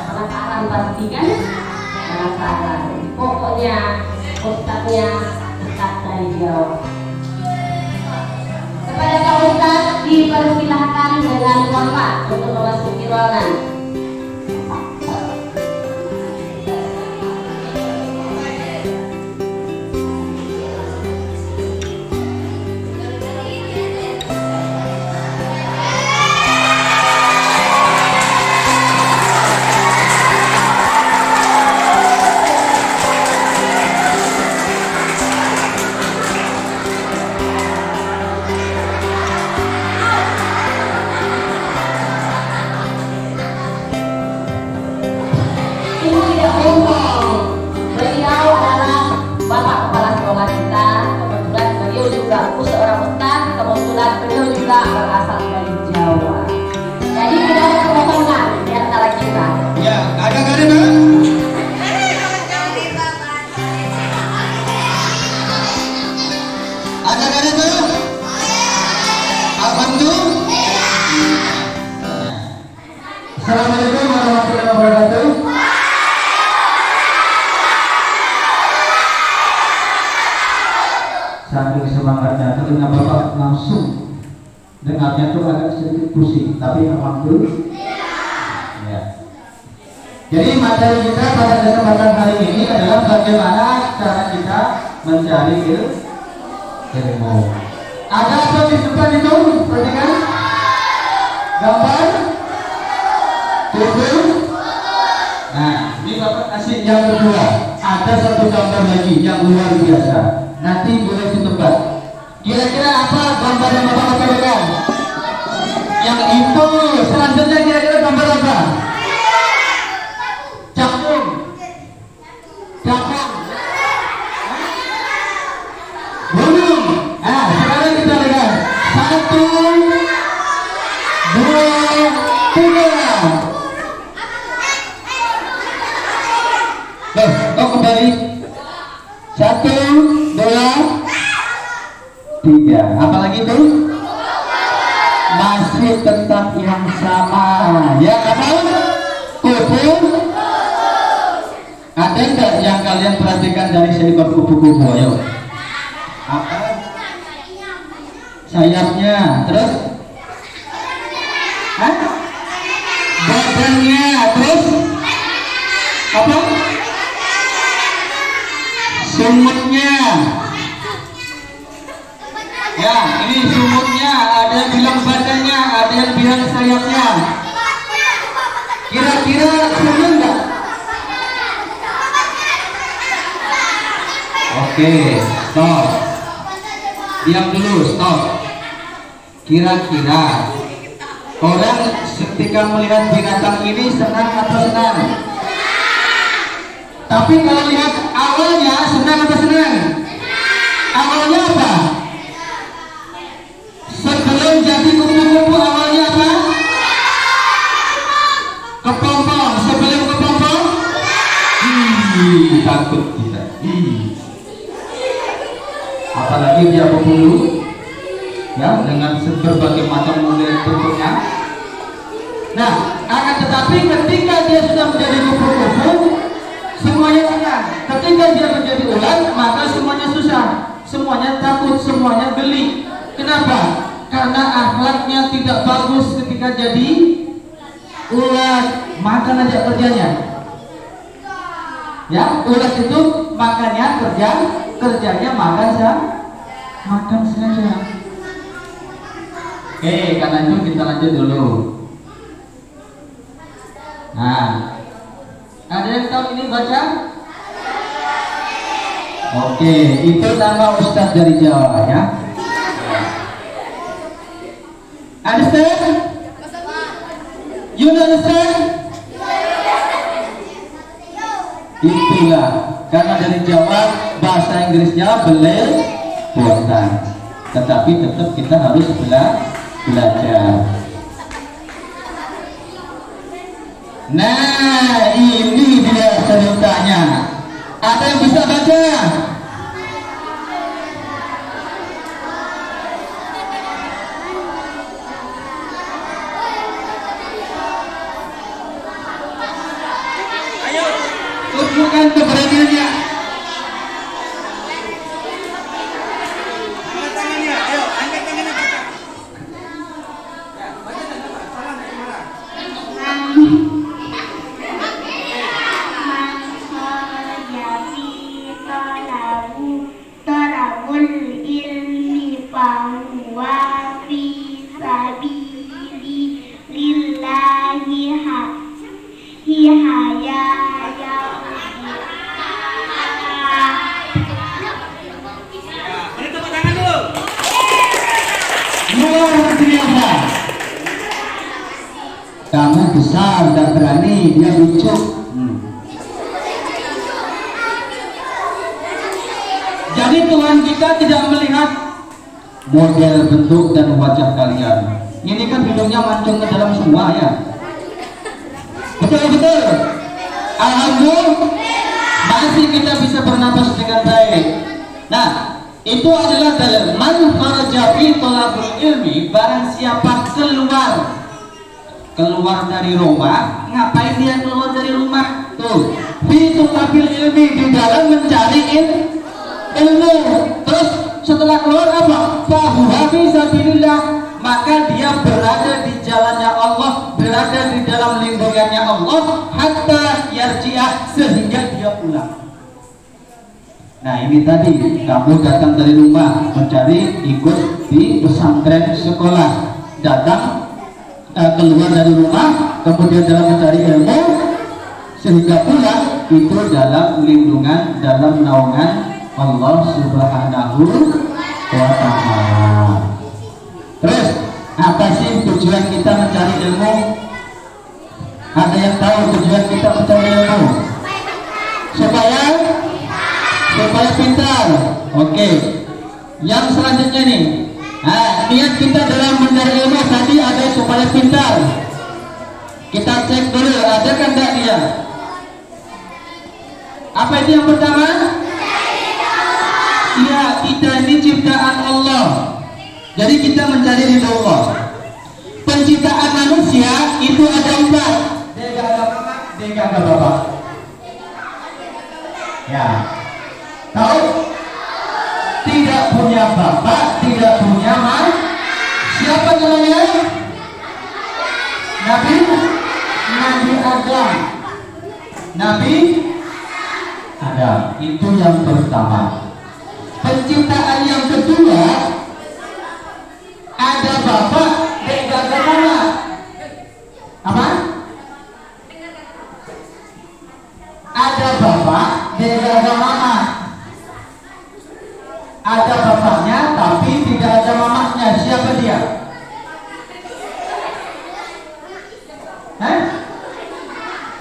Penasaran pasti kan? Penasaran. Pokoknya Ustadznya Ustadz dari Jawa. Kepada Pak Ustadz dipersilahkan dengan hormat untuk memasuki ruangan. Berasal dari Jawa. Jadi tidak ada kepotongan di antara kita. Ya, ada kali Pak? Ada kali Pak? Alhamdulillah. Assalamualaikum warahmatullahi wabarakatuh. Saking semangatnya, ketika Bapak langsung dengarnya tuh agak sedikit pusing, tapi alhamdulillah. Ya. Jadi materi kita pada kesempatan hari ini adalah bagaimana cara kita mencari ilmu. Ada apa di depan itu? Perhatikan. Gambar. Tubuh. Nah, ini Bapak kasih yang kedua. Ada satu gambar lagi yang luar biasa. Nanti boleh ditebak. Kira-kira apa gambar yang Bapak pakai? Yang itu selanjutnya kira-kira gambar apa? Cakung. Cakung. Gunung. Nah, sekarang kita lihat. 1, 2, 3. Oh kembali. 1, 2, 3. Apalagi itu? Masih tetap yang sama. Ya apa? Kupu. Ada enggak yang kalian perhatikan dari seekor kupu-kupu? Ayo. Apa? Sayapnya. Terus? Hah? Badannya. Terus? Apa? Sumutnya. Ya, ini sumutnya. Ada yang bilang badannya, ada yang bilang sayapnya. Kira-kira sumut enggak? Oke, stop. Diam dulu, stop. Kira-kira orang ketika melihat binatang ini senang atau senang? Tapi kalau lihat awalnya senang atau senang? Awalnya apa? Sebelum jadi kupu-kupu awalnya apa? Kepompong. Sebelum kepompong? Takut kita. Apalagi dia berbulu, ya, dengan berbagai macam model bentuknya. Nah, akan tetapi ketika dia sudah menjadi kupu-kupu, semuanya senang. Ketika dia menjadi ular, maka semuanya susah, semuanya takut, semuanya geli. Kenapa? Karena akhlaknya tidak bagus ketika jadi ular. Makan aja kerjanya. Ya, ular itu makannya kerjanya makan saja. Oke, karena itu kita lanjut dulu. Nah, ada yang tahu ini baca? Oke, itu nama Ustadz dari Jawa ya. Understand? You understand? Itulah, karena dari Jawa bahasa Inggrisnya belepotan, tetapi tetap kita harus belajar. Nah, ini dia ceritanya. Ada yang bisa baca? tunjukkan keberaniannya. Kamu besar dan berani, dia lucu. Jadi Tuhan kita tidak melihat model bentuk dan wajah kalian. Ini kan hidungnya mancung ke dalam semua ya. Betul-betul. Alhamdulillah masih kita bisa bernapas dengan baik. Nah, itu adalah dalil man kharaja fi thalabul ilmi, barang siapa keluar dari rumah. Ngapain dia keluar dari rumah? Tuh, fi thalabil ilmi, di dalam mencari ilmu. Terus setelah keluar apa? Fahuwa fi sabilillah, maka dia berada di jalannya Allah, berada di dalam lindungannya Allah, hatta yarji'ah, sehingga dia pulang. Nah ini tadi, kamu datang dari rumah mencari ikut di pesantren sekolah, datang keluar dari rumah, kemudian dalam mencari ilmu sehingga pulang, itu dalam lindungan, dalam naungan Allah Subhanahu wa Ta'ala. Terus apa sih tujuan kita mencari ilmu? Ada yang tahu tujuan kita mencari ilmu? Supaya pintar. Oke. Yang selanjutnya nih, nah, niat kita dalam mencari ilmu tadi ada supaya pintar. Kita cek dulu, ada kan enggak dia? Apa itu yang pertama? Iya, kita ini ciptaan Allah. Jadi kita mencari ridho Allah. Penciptaan manusia itu ada 4. Dia gak mama, dia gak bapak. Ya. Tahu? Tidak punya bapak, tidak punya mak. Siapa namanya? Nabi Adam. Nabi Adam, itu yang pertama. Penciptaan yang kedua, ada bapak dan ada mama. Apa? Ada bapak dan ada mama. Ada bapaknya tapi tidak ada mamanya. Siapa dia?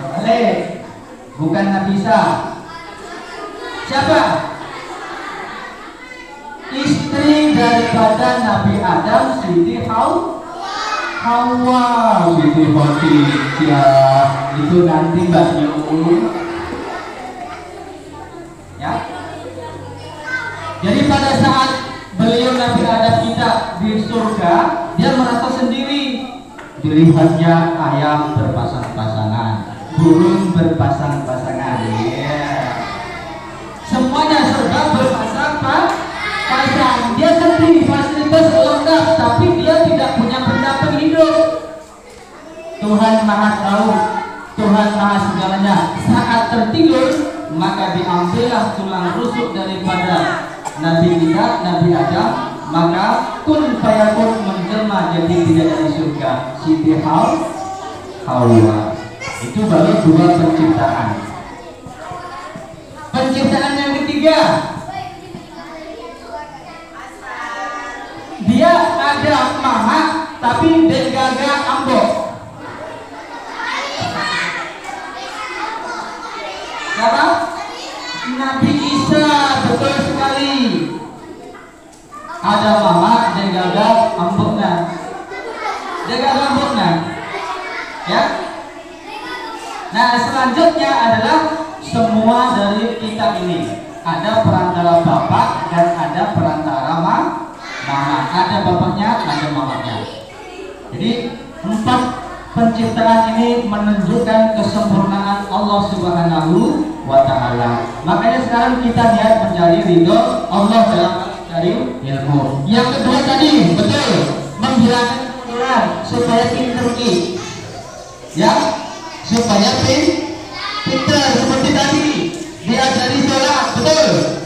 Boleh. Bukan Nabisa. Siapa? Istri daripada Nabi Adam, Siti Hawa. Siti Khadijah. Itu nanti Mbak Yul. Ya. Jadi pada saat beliau Nabi Adam kita di surga, dia merasa sendiri. Dilihatnya ayam berpasang-pasangan, burung berpasang-pasangan. Semuanya serba berpasang-pasangan. Dia sendiri, fasilitas lengkap, tapi dia tidak punya benda penghidup. Tuhan Maha Tahu, Tuhan Maha segalanya. Saat tertidur, maka diambillah tulang rusuk daripada Nabi kita, Nabi Adam, maka kun fayakun menjelma jadi tidak dari surga. Siti Hawa. Itu baru 2 penciptaan. Penciptaan yang ketiga, dia ada mama tapi degaga ambok. Siapa? Nabi Isa, betul sekali. Ada mama dan gagal ambuknya. Gagal ambuknya. Ya. Nah, selanjutnya adalah semua dari kita ini. Ada perantara bapak dan ada perantara mama. Ada bapaknya, ada mamanya. Jadi 4 penciptaan ini menunjukkan kesempurnaan Allah Subhanahu wa ta'ala. Makanya sekarang kita niat mencari ridho Allah dalam mencari ilmu. Yang kedua tadi betul, menghilangkan kekurangan supaya pinter ya, supaya pinter seperti tadi diajari sholat, betul.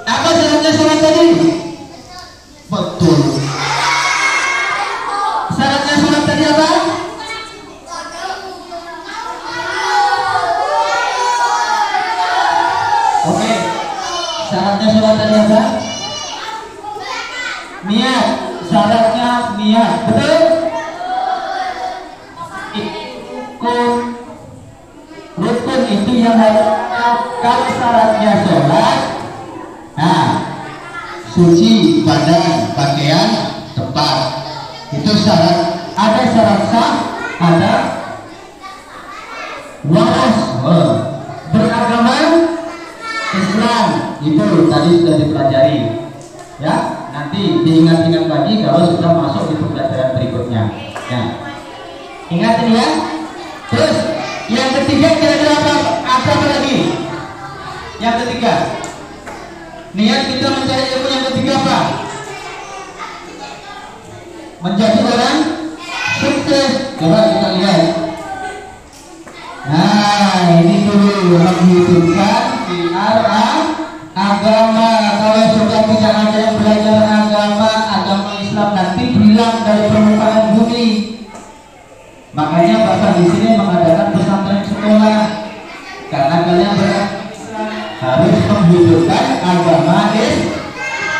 Apa syaratnya sholat tadi? Betul. Syaratnya sholat tadi apa? Oke, syaratnya sholat tadi apa? Niat. Syaratnya niat, betul? Rukun itu yang harus, kalau syaratnya sholat, nah, suci badan, pakaian tepat, itu syarat. Ada syarat sah, ada waras, beragama Islam, itu tadi sudah dipelajari ya. Nanti diingat-ingat lagi kalau sudah masuk di pembelajaran berikutnya ya. Ingat ini ya. Terus yang ketiga kira-kira apa lagi? Yang ketiga, niat kita mencari ilmu yang ketiga apa? Menjadi orang sukses. Coba kita lihat. Nah, ini dulu menghidupkan siar agama. Kalau sudah tidak ada yang belajar agama Islam, nanti hilang dari permukaan bumi. Makanya Bapak di sini mengadakan pesantren sekolah, karena kalian harus menghidupkan agama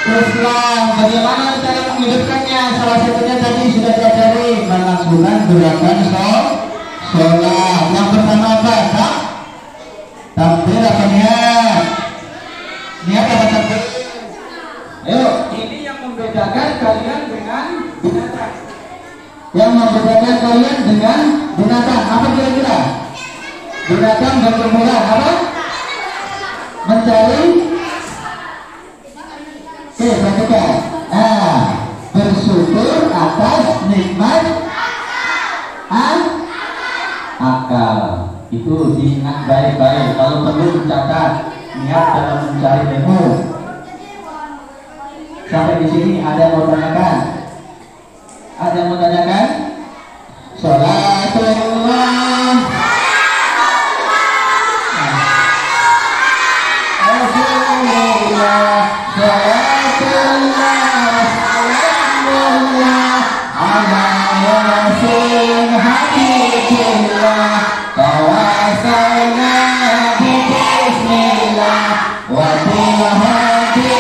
Islam. Bagaimana cara menghidupkannya? Salah satunya tadi sudah diajari, melakukan gerakan sholat. Yang pertama apa? Takbir apa niat? Niat apa takbir? Ayo, ini yang membedakan kalian dengan binatang. Yang membedakan kalian dengan binatang apa kira-kira? Binatang bermula apa? Mencari. Oke, perhatikan. Bersyukur atas nikmat akal. Itu diingat baik-baik. Kalau perlu dicatat, niat dalam mencari ilmu. Sampai di sini ada yang mau tanyakan? Ada yang mau tanyakan? Sholatullah Rasulullah, sholatullah salamullah ala yasin habibullah, tawasalna bismillah wa bilhadi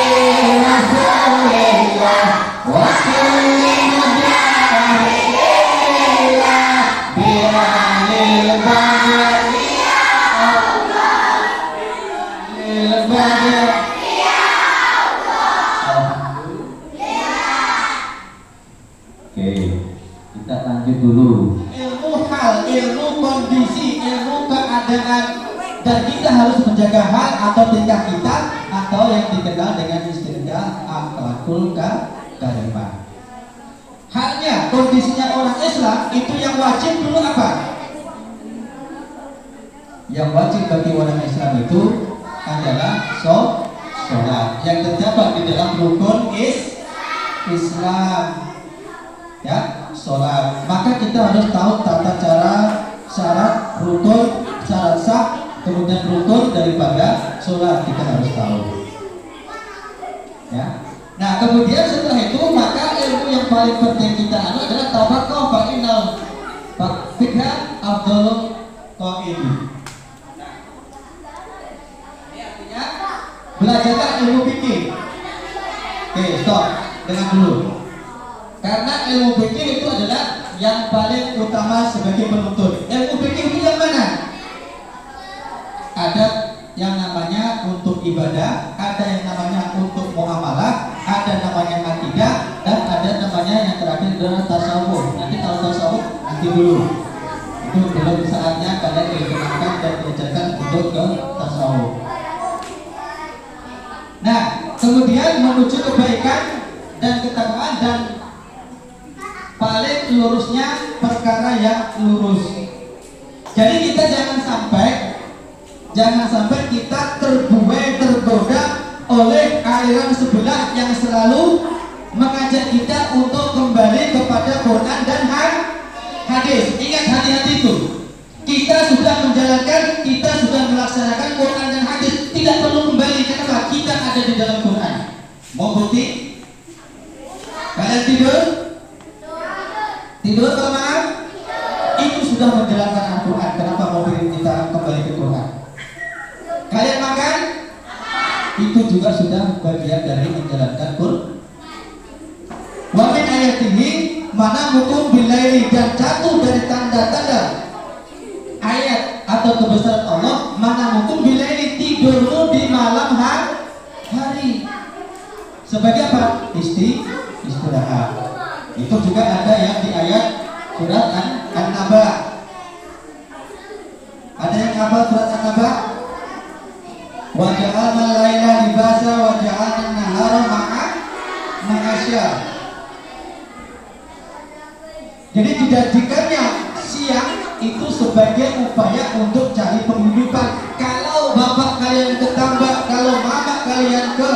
rasulillah wa kulli mujahidillah bi'alil badri ya Allah, bi'alil badri ya Allah. Oke, kita lanjut dulu. Ilmu hal, ilmu kondisi, ilmu keadaan, dan kita harus menjaga hal atau tingkah kita, atau yang dikenal dengan istilah akhlakul karimah. Halnya, kondisinya orang Islam itu yang wajib dulu apa? Yang wajib bagi orang Islam itu adalah sholat yang terdapat di dalam rukun Islam, ya, sholat. Maka kita harus tahu tata cara, syarat, rukun, syarat sah, kemudian rukun daripada sholat kita harus tahu, ya. Nah, kemudian setelah itu maka ilmu yang paling penting kita adalah tafaqqah fa innal fikra afdalul qaidi. Nah, ini artinya belajarlah ilmu fikih. Oke, stop, dengar dulu. Karena ilmu fikih itu adalah yang paling utama sebagai penuntut. Ilmu fikih itu yang mana? Ada yang namanya untuk ibadah, ada yang namanya untuk muamalah, ada namanya akidah, dan ada namanya yang terakhir adalah tasawuf. Nanti kalau tasawuf nanti dulu, itu belum saatnya kalian dikenalkan dan diajarkan untuk ke tasawuf. Nah, kemudian menuju kebaikan dan ketakwaan, dan paling lurusnya perkara yang lurus. Jadi kita jangan sampai Jangan sampai kita terbuai, tergoda oleh aliran sebelah yang selalu mengajak kita untuk kembali kepada Quran dan hadis. Ingat, hati-hati itu. Kita sudah menjalankan, kita sudah melaksanakan Quran dan hadis, tidak perlu kembali. Kenapa? Kita ada di dalam Quran. Mau bukti? Kalian tidur? Tidur kalau maaf? Itu sudah menjalankan Al-Quran. Kenapa mau kita kembali ke Quran? Kalian makan? Itu juga sudah bagian dari menjalankan Quran. Wa min ayatihi manamukum billaili, dan jatuh dari tanda-tanda ayat atau kebesaran Allah, manamukum billaili, tidurmu di malam hari. Sebagai apa? Istirahat. Itu juga ada yang di ayat surat An-Naba. Ada yang hafal surat An-Naba? Wa ja'alna al-laila libasa wa ja'alna an-nahara ma'asya. Jadi dijadikannya siang itu sebagai upaya untuk cari penghidupan. Kalau bapak kalian ke tambak, kalau mama kalian ke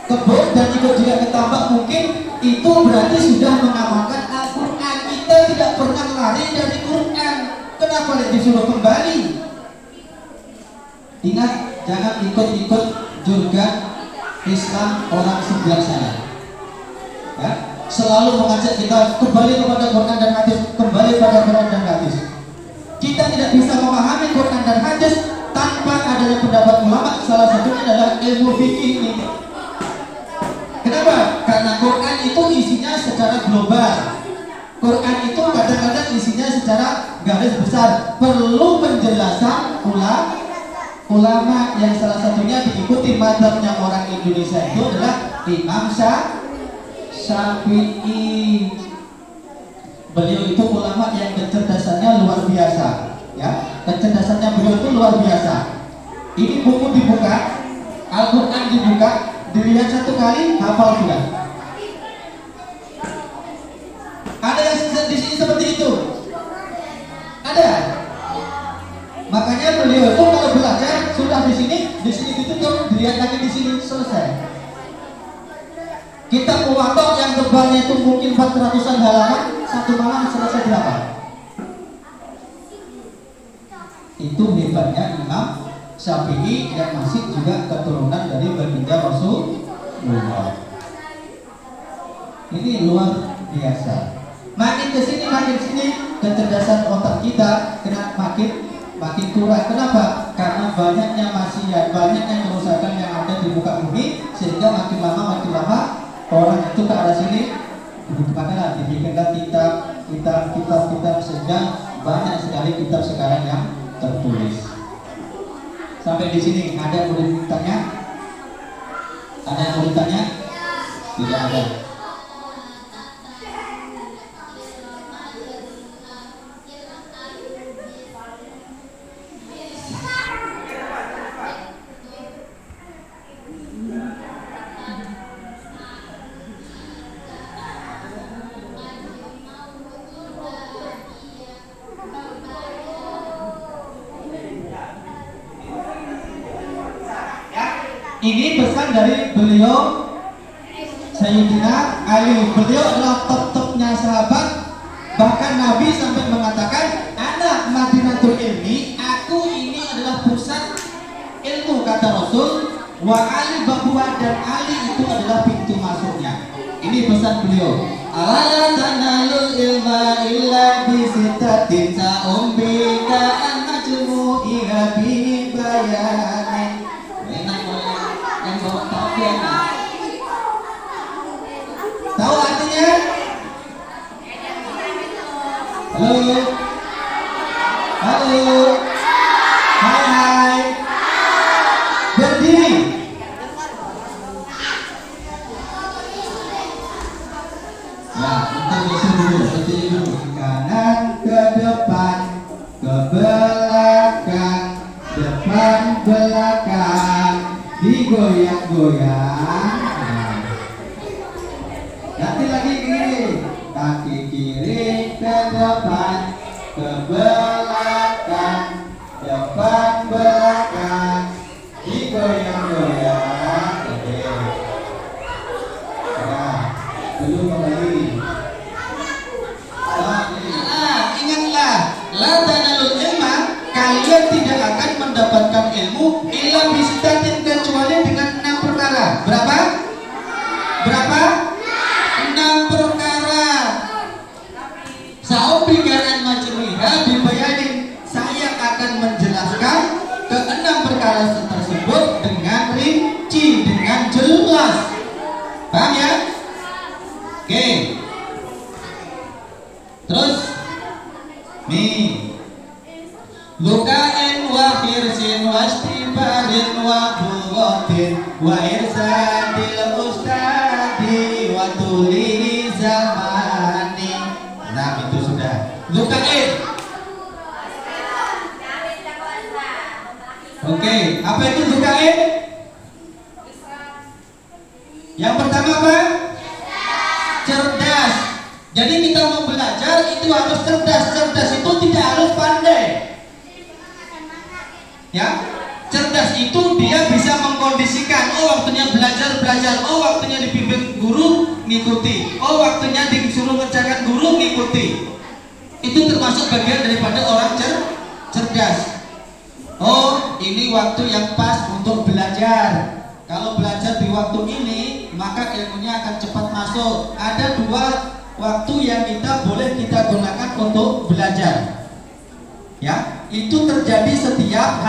kebun dan ikut juga ke tambak, mungkin itu berarti sudah mengamalkan Al-Quran. Kita tidak pernah lari dari Quran. Kenapa disuruh kembali? Ingat, jangan ikut-ikut jurgan Islam orang sebelah sana. Ya, selalu mengajak kita kembali kepada Quran dan hadis, kembali pada Quran dan hadis. Kita tidak bisa memahami Quran dan hadis tanpa adanya pendapat ulama. Salah satunya adalah ilmu fikih ini. Kenapa? Karena Quran itu isinya secara global. Quran itu kadang-kadang isinya secara garis besar. Perlu penjelasan ulama yang salah satunya diikuti mazhabnya orang Indonesia itu adalah Imam Syafi'i. Beliau itu ulama yang kecerdasannya luar biasa. Ya, kecerdasannya beliau itu luar biasa. Ini buku dibuka, Al-Quran dibuka, dilihat satu kali hafal sudah. Ada yang di sini seperti itu? Ada. Makanya beliau itu kalau belajar sudah di sini ditutup, dilihat lagi di sini, selesai. Kitab Muwatta yang tebalnya itu mungkin 400-an halaman, satu malam selesai dihafal. Itu hebatnya Imam Syafi'i yang masih juga keturunan dari baginda Rasulullah. Ini luar biasa. Makin kesini kecerdasan otak kita kena makin kurang. Kenapa? Karena banyaknya maksiat, banyaknya kerusakan yang ada di muka bumi, sehingga makin lama orang itu ke arah sini. Makanya dibikinkan kitab sehingga banyak sekali kitab sekarang yang tertulis. Sampai di sini ada yang boleh tanya? Ada yang boleh tanya? Tidak ada. Ini pesan dari beliau Sayyidina Ali. Beliau adalah top-topnya sahabat. Bahkan Nabi sampai mengatakan, "Ana Madinatul Ilmi, aku ini adalah pusat ilmu," kata Rasul. Wa Ali bahwa, dan Ali itu adalah pintu masuknya. Ini pesan beliau. Ala tanalul ilma illa bisitatin sa'umbika an majmu'iha bi bayanin. Tahu artinya? Halo. Halo. Hai. Berdiri. Ya, kita berdiri dulu. Kanan ke depan, ke belakang, depan belakang, digoyang-goyang. Nanti lagi kiri, kaki kiri ke depan, ke belakang, depan belakang. dulu kembali. Ingatlah, la tanalul ilma, kalian tidak akan mendapatkan ilmu illa bisittatin, kecuali dengan 6 perkara. Berapa? Berapa? 6 perkara. Saubigaran majmu'iha dibayarin. Saya akan menjelaskan ke-6 perkara tersebut dengan rinci, dengan jelas. Paham ya? Oke. Terus nih, lukain wa hirsin wa istibarin wa bugotin wa irsadil ustadi wa tuli zamani. Nah itu sudah. Lukain. Oke, apa itu lukain? Yang pertama apa? Cerdas. Jadi kita mau belajar itu harus cerdas. Cerdas itu tidak harus pandai. Ya, cerdas itu dia bisa mengkondisikan. Oh waktunya belajar, oh waktunya dibimbing guru, ngikuti. Oh waktunya disuruh ngerjakan guru, ngikuti. Itu termasuk bagian daripada orang cerdas. Oh ini waktu yang pas untuk belajar. Kalau belajar di waktu ini, maka ilmunya akan cepat masuk. Ada 2 waktu yang kita boleh kita gunakan untuk belajar. Ya, itu terjadi setiap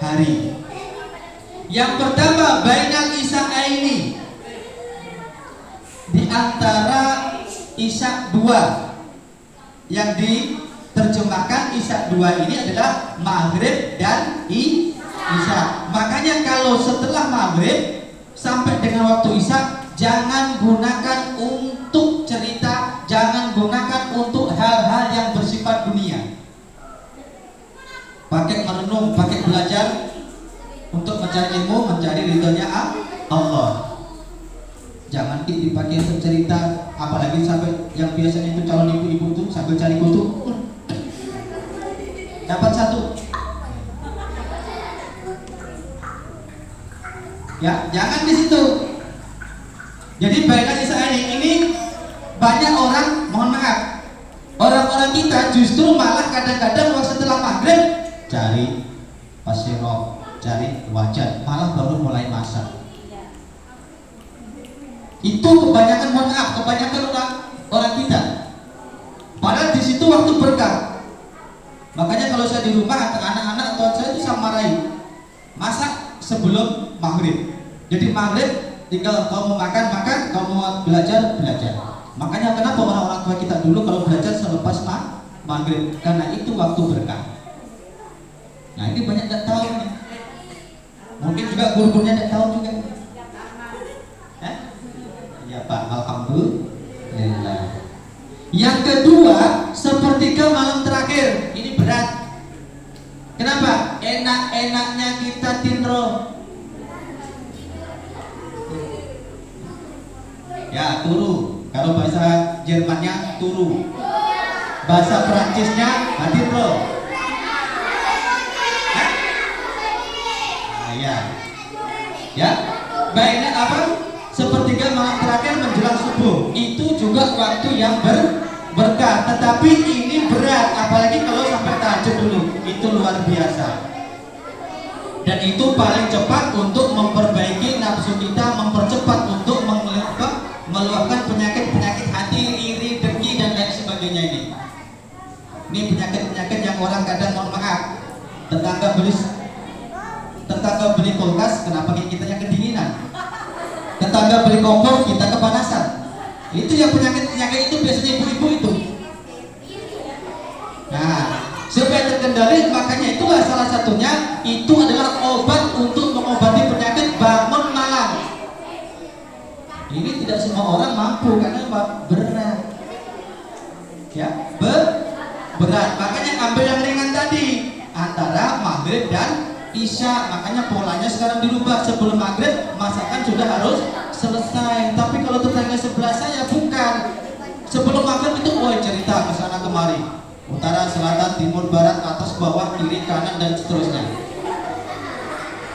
hari. Yang pertama, bainal isa'aini, di antara isya 2. Yang diterjemahkan isya 2 ini adalah maghrib dan isya. Makanya kalau setelah maghrib sampai dengan waktu isya, jangan gunakan untuk cerita, jangan gunakan untuk hal-hal yang bersifat dunia. Pakai merenung, pakai belajar untuk mencari ilmu, mencari ridhonya Allah. Jangan dipakai untuk cerita, apalagi sampai yang biasanya itu calon ibu-ibu tuh sambil cari kutu, dapat 1. Ya, jangan di situ. Jadi baiklah ini banyak orang, mohon maaf, orang-orang kita justru malah kadang-kadang setelah maghrib cari pasirok, cari wajan, malah baru mulai masak. Itu kebanyakan, mohon maaf, kebanyakan orang kita. Padahal di situ waktu berkah. Makanya kalau saya di rumah, anak-anak atau saya itu sama marahi, masak sebelum maghrib. Jadi maghrib tinggal kau mau makan, kau mau belajar. Makanya kenapa orang-orang tua kita dulu kalau belajar selepas maghrib, karena itu waktu berkah. Nah ini banyak tidak tahu nih. Mungkin juga guru-gurunya tidak tahu juga. Ya Pak, alhamdulillah. Yang kedua, sepertiga malam terakhir. Ini berat. Kenapa? Enak-enaknya kita tinro. Ya, turu. Kalau bahasa Jermannya turu. Bahasa Perancisnya tinro. Ya, baiknya apa? Sepertiga malam terakhir menjelang subuh. Itu juga waktu yang berkah. Tetapi ini berat, apalagi kalau sampai tahajud dulu. Itu luar biasa. Dan itu paling cepat untuk memperbaiki nafsu kita, mempercepat untuk meluapkan penyakit-penyakit hati, iri, dengki dan lain sebagainya ini. Ini penyakit-penyakit yang orang kadang, mohon maaf, tetangga beli kulkas, kenapa kita yang kedinginan? Tetangga beli kompor, kita kepanasan. Itu yang penyakit itu biasanya ibu-ibu itu. Nah, supaya terkendali, makanya itulah salah satunya, itu adalah obat untuk mengobati penyakit bangun malam. Ini tidak semua orang mampu, karena berat. Ya, berat. Makanya ambil yang ringan tadi, antara maghrib dan isya. Makanya polanya sekarang dirubah, sebelum maghrib masakan sudah harus selesai. Tapi kalau tetangga sebelah saya bukan, sebelum maghrib itu cerita ke sana kemari, utara, selatan, timur, barat, atas, bawah, kiri, kanan dan seterusnya.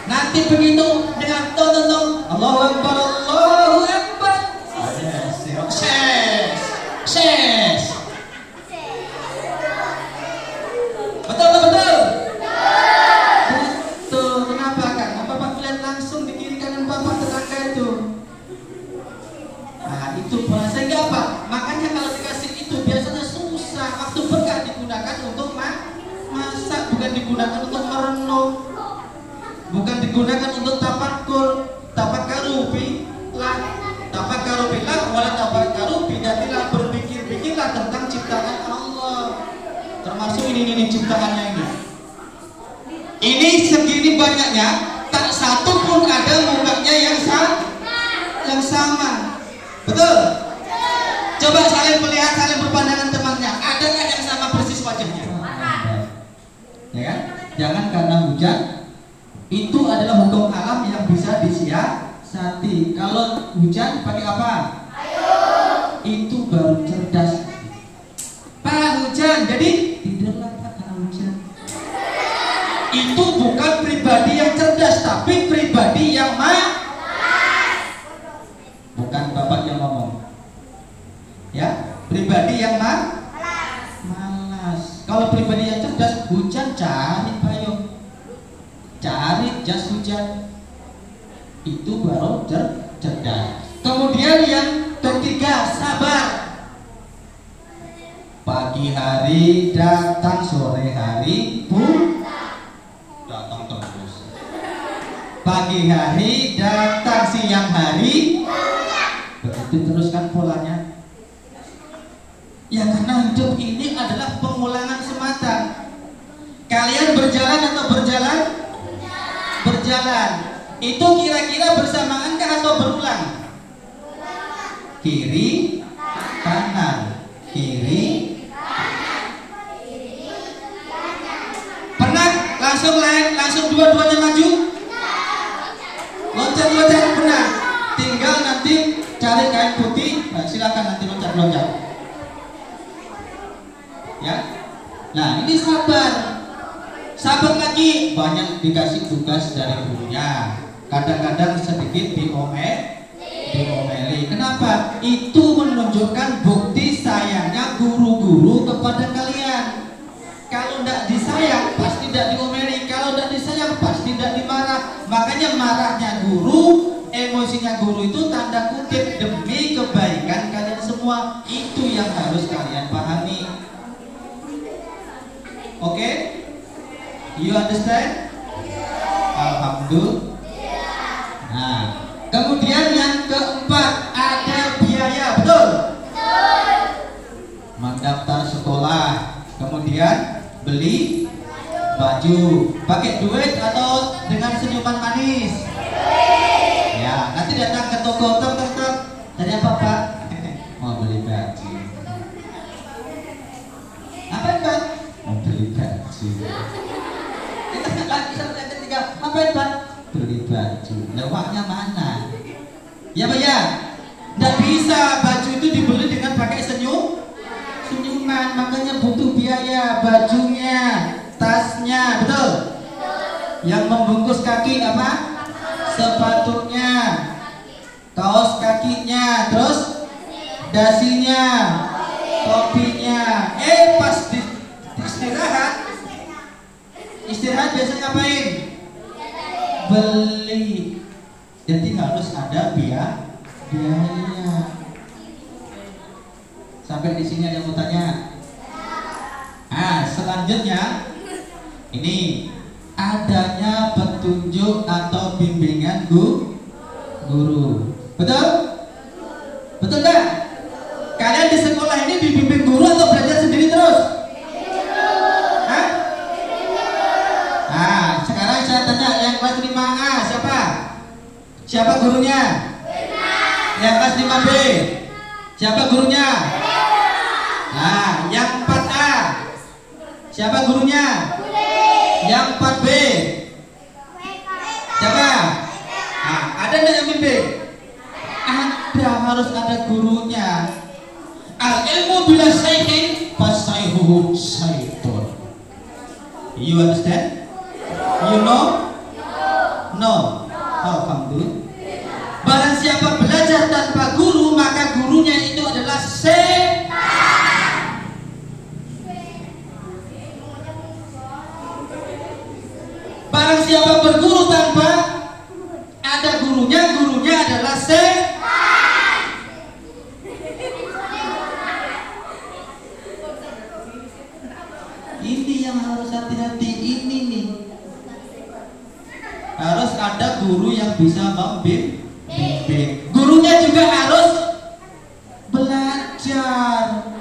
Nanti begitu dengan tonton Allahu Akbar, Allahu Akbar, Sehingga apa? Makanya kalau dikasih itu biasanya susah. Waktu berkah digunakan untuk masak, bukan digunakan untuk merenung, bukan digunakan untuk tafakur. Tafakkarubillah wala tafakkaru bidatilah, berpikir-pikirlah tentang ciptaan Allah. Termasuk ini ciptaannya ini. Ini segini banyaknya, tak satu pun ada mukanya yang sama. Betul? Coba saling melihat, saling berpandangan temannya. Ada nggak yang sama persis wajahnya? Ya kan? Jangan karena hujan. Itu adalah hukum alam yang bisa disiasati. Kalau hujan pakai apa? Itu baru cerdas. Pak, hujan, jadi tidurlah Pak karena hujan. Itu bukan pribadi yang cerdas, tapi pribadi yang bukan bapak yang ngomong. Ya, pribadi yang malas. Kalau pribadi yang cerdas, hujan cari payung, cari jas hujan. Itu baru cerdas. Kemudian yang ketiga, sabar. Pagi hari datang, sore hari pun datang terus. Pagi hari datang, siang hari begitu terus kan polanya. Ya karena hidup ini adalah pengulangan semata. Kalian berjalan atau berjalan? Berjalan. Itu kira-kira bersamankah atau berulang? Kiri, kanan, kiri. Pernah langsung dua-duanya maju? Loncat-loncat pernah. Tinggal nanti cari kain putih. Nah, silakan nanti loncat-loncat. Ya. Nah, ini sabar. Sabar lagi, banyak dikasih tugas dari gurunya. Kadang-kadang sedikit diomeli. Kenapa? Itu menunjukkan bukti sayangnya guru-guru kepada kalian. Kalau tidak disayang, pasti tidak diomeli. Kalau tidak disayang, pasti tidak dimarah. Makanya marahnya guru, emosinya guru itu tanda kutip demi kebaikan kalian semua. Itu yang harus kalian pahami. Oke? You understand? Alhamdulillah. Nah, kemudian yang keempat ada biaya, betul? Mendaftar sekolah, kemudian beli baju, pakai duit atau dengan senyuman manis? Ya, nanti datang ke toko tadi apa Pak? Mau beli baju. Apa Pak? Mau beli baju. Lagi sampai ketiga, ngapain Pak? Beli baju. Lewatnya mana? Ya Pak ya? Nggak bisa baju itu dibeli dengan pakai senyuman, makanya butuh biaya. Bajunya, tasnya, betul? Yang membungkus kaki apa? Sepatunya, kaos kakinya, terus dasinya, topinya. Pas istirahat biasanya ngapain? Beli. Jadi harus ada biaya. Sampai di sini ada yang mau tanya? Selanjutnya ini adanya petunjuk atau bimbingan guru. Betul? Betul nggak? Kalian di sekolah ini dibimbing guru atau belajar sendiri terus? Sekarang saya tanya yang kelas 5A siapa? Siapa gurunya? Yang kelas 5B siapa gurunya? Yang 4A siapa gurunya? Yang 4B siapa? Ada nggak yang bimbing? Ada, harus ada gurunya. Al-ilmu bila syaihin fasaihuhu syaitun. You understand? You know? No. Alhamdulillah. Barang siapa belajar tanpa guru, maka gurunya itu adalah setan. Barang siapa berguru tanpa ada gurunya, gurunya adalah setan. harus hati-hati ini nih. Harus ada guru yang bisa membimbing. Gurunya juga harus belajar.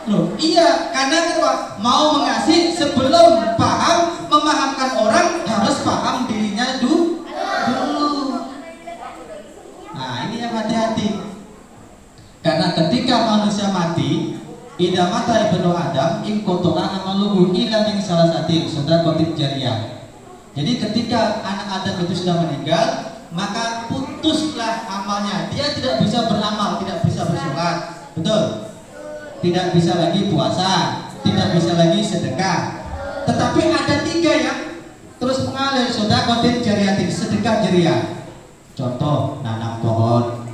Loh, iya, karena kalau mau mengasih sebelum paham memahamkan orang harus paham dirinya dulu. Nah, ini yang hati-hati. Karena ketika manusia mati, idza mata ibnu Adam in qata'a amaluhu illa min salah satu shadaqatin jariyah. Jadi ketika anak Adam itu sudah meninggal, maka putuslah amalnya. Dia tidak bisa beramal, tidak bisa bersolat. Betul? Tidak bisa lagi puasa, tidak bisa lagi sedekah. Tetapi ada 3 yang terus mengalir, shadaqatin jariyatin, sedekah jariyah. Contoh, nanam pohon.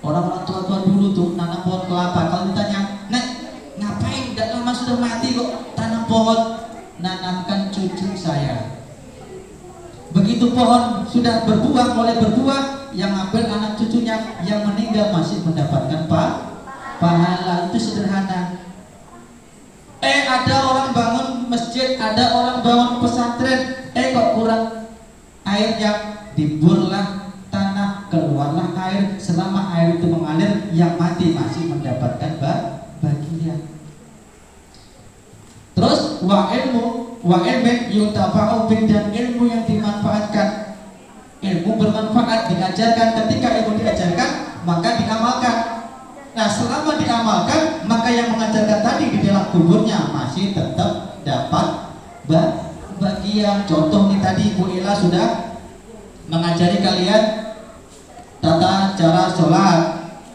Orang-orang tua-tua dulu tuh nanam pohon kelapa. Kalau ditanya, "Nek, ngapain? Tidak lama sudah mati kok tanam pohon?" Nanamkan cucu saya. Begitu pohon sudah berbuah, mulai berbuah, yang ambil anak cucunya, yang meninggal masih mendapatkan pahala. Itu sederhana. Ada orang bangun masjid, ada orang bangun pesantren, kok kurang airnya, diburlah tanah, keluarlah air. Selama air itu mengalir, yang mati masih mendapatkan bagian. Terus wa ilmin yuntafa'u bih, dan ilmu yang dimanfaatkan. Ilmu bermanfaat, diajarkan. Ketika ilmu diajarkan, maka diamalkan. Nah, selama diamalkan, maka yang mengajarkan tadi di dalam kuburnya masih tetap dapat bagian. Contoh nih, tadi Bu Ella sudah mengajari kalian tata cara sholat.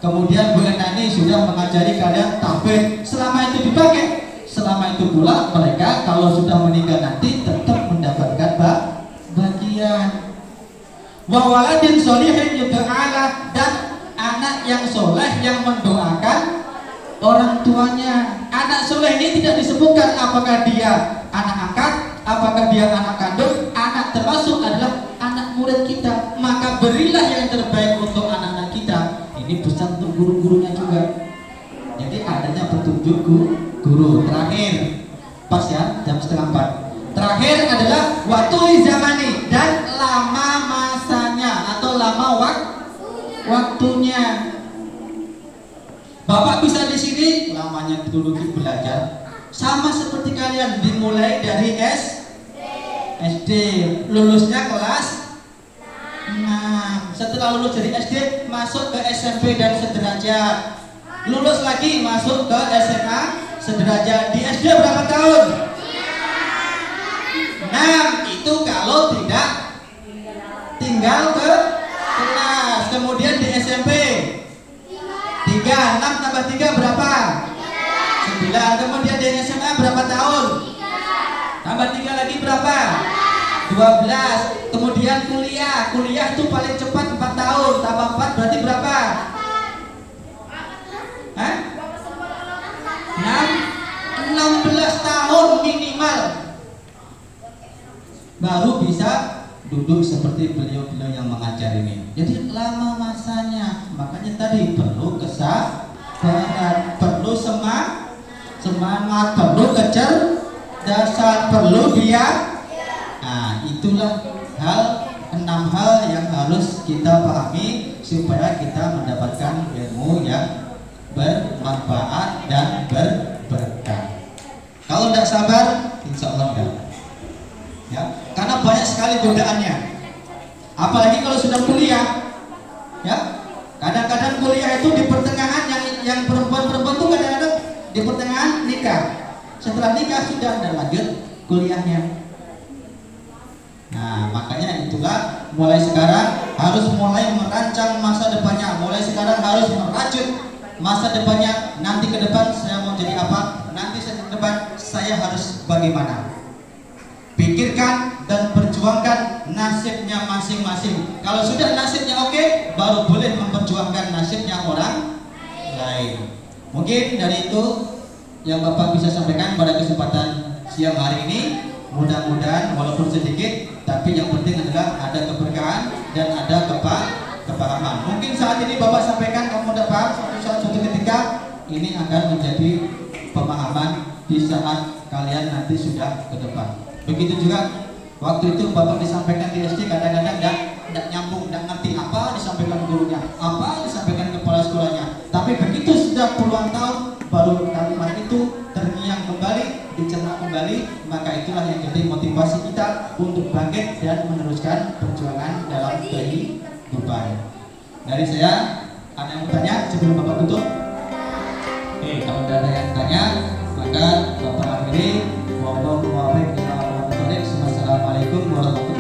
Kemudian Bu Enani sudah mengajari kalian tahfidz. Selama itu dipakai, selama itu pula mereka kalau sudah meninggal nanti tetap mendapatkan bagian. Wa waladin sholihin yud'ala, dan anak yang soleh yang mendoakan orang tuanya. Anak soleh ini tidak disebutkan apakah dia anak angkat, apakah dia anak kandung. Anak termasuk adalah anak murid kita. Maka berilah yang terbaik untuk anak-anak kita. Ini pesan untuk guru-gurunya juga. Jadi adanya petunjuk guru. Terakhir, pas ya, jam 3:30. Terakhir adalah waktu zamani, dan lama masanya atau lama waktunya. Bapak bisa di sini lamanya dulu belajar sama seperti kalian, dimulai dari SD, lulusnya kelas 6. Setelah lulus dari SD masuk ke SMP dan sederajat, lulus lagi masuk ke SMA sederajat. Di SD berapa tahun? 6. Itu kalau tidak tinggal ke kelas. Kemudian di SMP 3, 6 tambah 3 berapa? 9. Kemudian di SMA berapa tahun? Tambah 3 lagi berapa? 12. Kemudian kuliah itu paling cepat 4 tahun, tambah 4 berarti berapa? 16 tahun minimal baru bisa duduk seperti beliau-beliau yang mengajar ini. Jadi lama masanya. Makanya tadi perlu kesabaran, perlu semangat, perlu kecerdasan, perlu dia. Nah, itulah 6 hal yang harus kita pahami supaya kita mendapatkan ilmu yang bermanfaat dan berberkah. Kalau tidak sabar, insya Allah tidak. Ya, karena banyak sekali godaannya. Apalagi kalau sudah kuliah, ya. Kadang-kadang kuliah itu di pertengahan, yang perempuan-perempuan itu kadang-kadang di pertengahan nikah. Setelah nikah sudah ada lanjut kuliahnya. Nah, makanya itulah mulai sekarang harus mulai merancang masa depannya. Mulai sekarang harus merajut masa depannya. Nanti ke depan saya mau jadi apa? Nanti ke depan saya harus bagaimana? Pikirkan dan perjuangkan nasibnya masing-masing. Kalau sudah nasibnya oke, baru boleh memperjuangkan nasibnya orang lain. Mungkin dari itu yang Bapak bisa sampaikan pada kesempatan siang hari ini. Mudah-mudahan walaupun sedikit, tapi yang penting adalah ada keberkahan dan ada kepahaman. Mungkin saat ini Bapak sampaikan kamu dapat suatu ketika ini akan menjadi pemahaman saat kalian nanti sudah ke depan. Begitu juga waktu itu Bapak disampaikan di SD kadang-kadang tidak nyambung, tidak ngerti apa disampaikan gurunya, apa disampaikan kepala sekolahnya. Tapi begitu sudah puluhan tahun baru kalimat itu terngiang kembali, dicerna kembali, maka itulah yang jadi motivasi kita untuk bangkit dan meneruskan perjuangan dalam kehidupan. Dari saya, ada yang bertanya sebelum Bapak tutup? Oke, kalau tidak ada yang tanya, maka Bapak akhiri. Wassalamualaikum warahmatullahi wabarakatuh.